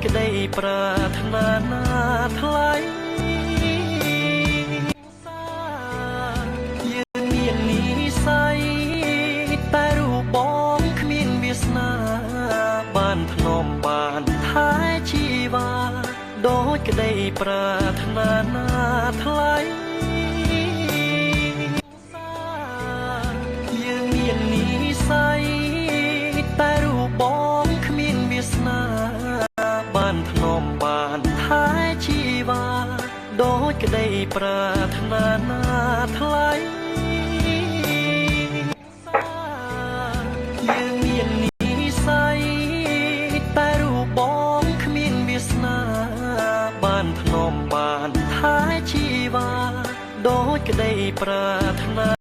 ក្តីប្រាថ្នាណាថ្លៃយើងមាននិស្ស័យតែរូបបងគ្មានវាសនាបានធ្នមបានថែជីវ៉ាដូចក្តីប្រាថ្នាណាថ្លៃយើងមាននិស្ស័យតែរូបបងគ្មានវាសនាបានធ្នមបានថែជីវ៉ាដូចក្តីប្រាថ្នាណាថ្លៃយើងមាននិស្ស័យតែរូបបងគ្មានវាសនាបានធ្នមបានថែជីវ៉ាដូចក្តីប្រាថ្នា